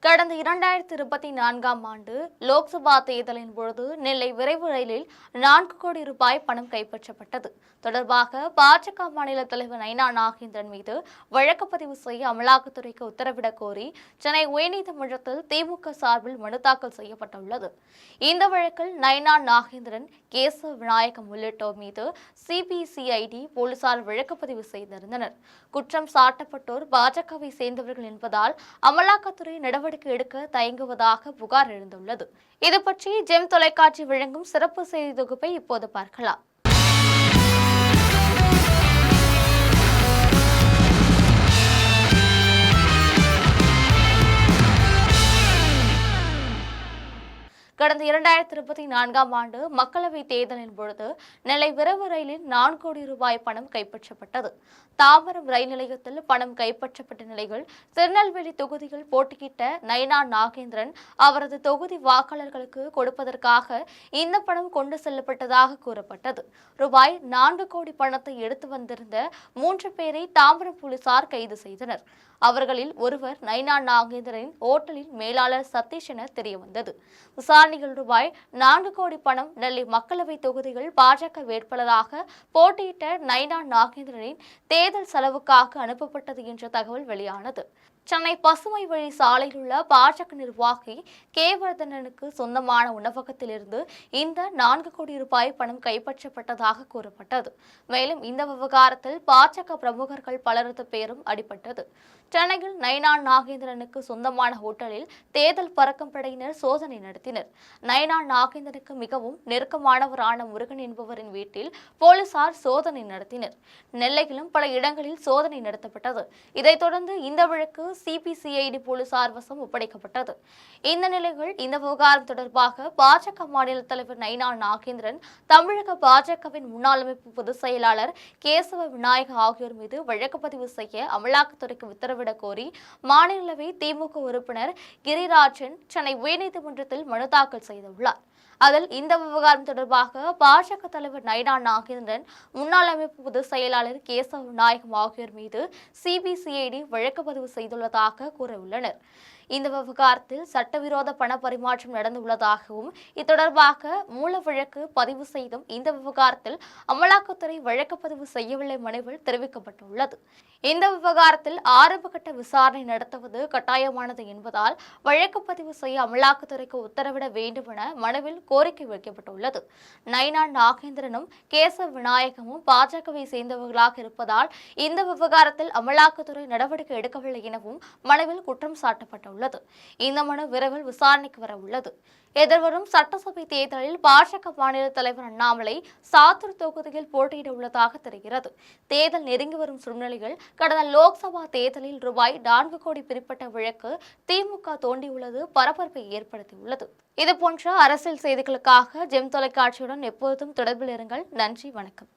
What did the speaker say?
கடந்த 2024ஆம் ஆண்டு லோக்சபா தேர்தலின் பொழுது நெல்லை விரைவு ரயிலில் 4 கோடி ரூபாய் பணம் கைப்பற்றப்பட்டது தொடர்பாக பாஜக மாநில தலைவர் நைனா நாகேந்திரன் மீது வழக்கு பதிவு செய்ய அமலாக்கத்துறைக்கு உத்தரவிடக் கோரி சென்னை உயர்நீதிமன்றத்தில் திமுக சார்பில் மனு தாக்கல் செய்யப்பட்டுள்ளது. இந்த வழக்கில் நைனா நாகேந்திரன், கேசவ விநாயகம் உள்ளிட்டோர் மீது சிபிசிஐடி போலீசார் வழக்கு பதிவு செய்திருந்தனர். குற்றம் சாட்டப்பட்டோர் பாஜகவை சேர்ந்தவர்கள் என்பதால் அமலாக்கத்துறை நடவடிக்கை எடுக்க தயங்குவதாக புகார் எழுந்துள்ளது. இதுபற்றி ஜெம் தொலைக்காட்சி வழங்கும் சிறப்பு செய்தி தொகுப்பை இப்போது பார்க்கலாம். கடந்த 2024ஆம் ஆண்டு மக்களவைத் தேர்தலின் பொழுது நெல்லை விரைவு ரயிலில் 4 கோடி ரூபாய் பணம் கைப்பற்றப்பட்டது. தாம்பரம் ரயில் நிலையத்தில் பணம் கைப்பற்றப்பட்ட நிலையில் திருநெல்வேலி தொகுதியில் போட்டியிட்ட நைனா நாகேந்திரன் அவரது தொகுதி வாக்காளர்களுக்கு கொடுப்பதற்காக இந்த பணம் கொண்டு செல்லப்பட்டதாக கூறப்பட்டது. ரூபாய் 4 கோடி பணத்தை எடுத்து வந்திருந்த 3 பேரை தாம்பரம் போலீசார் கைது செய்தனர். அவர்களில் ஒருவர் நைனா நாகேந்திரனின் ஓட்டலின் மேலாளர் சதீஷ் என தெரியவந்தது. விசாரணையில் ரூபாய் 4 கோடி பணம் நெல்லை மக்களவை தொகுதியில் பாஜக வேட்பாளராக போட்டியிட்ட நைனா நாகேந்திரனின் தேர்தல் செலவுக்காக அனுப்பப்பட்டது என்ற தகவல் வெளியானது. சென்னை பசுமை வழி சாலையில் உள்ள பாஜக நிர்வாகி கேவர்தனனுக்கு சொந்தமான உணவகத்திலிருந்து இந்த 4 கோடி ரூபாய் பணம் கைப்பற்றப்பட்டதாக கூறப்பட்டது. மேலும் இந்த விவகாரத்தில் பாஜக பிரமுகர்கள் பலரது பெயரும் அடிபட்டது. சென்னையில் நைனா நாகேந்திரனுக்கு சொந்தமான ஹோட்டலில் தேர்தல் பறக்கும் படையினர் சோதனை நடத்தினர். நைனா நாகேந்திரனுக்கு மிகவும் நெருக்கமானவரான முருகன் என்பவரின் வீட்டில் போலீசார் சோதனை நடத்தினர். நெல்லையிலும் பல இடங்களில் சோதனை நடத்தப்பட்டது. இதைத் தொடர்ந்து இந்த வழக்கு சிபிசிஐடி போலீசார் வசம் ஒப்படைக்கப்பட்டது. இந்த நிலையில் இந்த விவகாரம் தொடர்பாக பாஜக மாநில தலைவர் நைனா நாகேந்திரன், தமிழக பாஜகவின் முன்னாள் அமைப்பு பொதுச் செயலாளர் கேசவ விநாயகம் ஆகியோர் மீது வழக்கு பதிவு செய்ய அமலாக்கத்துறைக்கு உத்தரவிடக் கோரி மாநிலங்களவை திமுக உறுப்பினர் கிரிராஜன் சென்னை உயர்நீதிமன்றத்தில் மனு தாக்கல் செய்துள்ளார். அதில் இந்த விவகாரம் தொடர்பாக பாஜக தலைவர் நைனா நாகேந்திரன், முன்னாள் அமைப்பு பொதுச் செயலாளர் கேசவ விநாயகம் ஆகியோர் மீது சிபிசிஐடி வழக்கு பதிவு செய்துள்ளதாக கூறியுள்ளனர். இந்த விவகாரத்தில் சட்டவிரோத பண பரிமாற்றம் நடந்துள்ளதாகவும் இத்தொடர்பாக மூல வழக்கு பதிவு செய்தும் இந்த விவகாரத்தில் அமலாக்கத்துறை வழக்கு பதிவு செய்யவில்லை மனுவில் தெரிவிக்கப்பட்டுள்ளது. இந்த விவகாரத்தில் ஆரம்பகட்ட விசாரணை நடத்துவது கட்டாயமானது என்பதால் வழக்கு பதிவு செய்ய அமலாக்கத்துறைக்கு உத்தரவிட வேண்டும் என மனுவில் கோரிக்கை வைக்கப்பட்டுள்ளது. நைனா நாகேந்திரனும் கேசவ விநாயகமும் பாஜகவை சேர்ந்தவர்களாக இருப்பதால் இந்த விவகாரத்தில் அமலாக்கத்துறை நடவடிக்கை எடுக்கவில்லை எனவும் மனுவில் குற்றம் சாட்டப்பட்டுள்ளது. இந்த மனு விரைவில் விசாரணைக்கு வர உள்ளது. எதிர்வரும் சட்டசபை தேர்தலில் பாஜக மாநில தலைவர் அண்ணாமலை சாத்தூர் தொகுதியில் போட்டியிட உள்ளதாக தெரிகிறது. தேர்தல் நெருங்கி வரும் சூழ்நிலையில் கடந்த லோக்சபா தேர்தலில் ரூபாய் 4 கோடி பிரிப்பட்ட வழக்கு திமுக தோண்டியுள்ளது பரபரப்பை ஏற்படுத்தியுள்ளது. இதுபோன்ற அரசியல் செய்திகளுக்காக ஜெம் தொலைக்காட்சியுடன் எப்போதும் தொடர்பில் இருங்கள். நன்றி, வணக்கம்.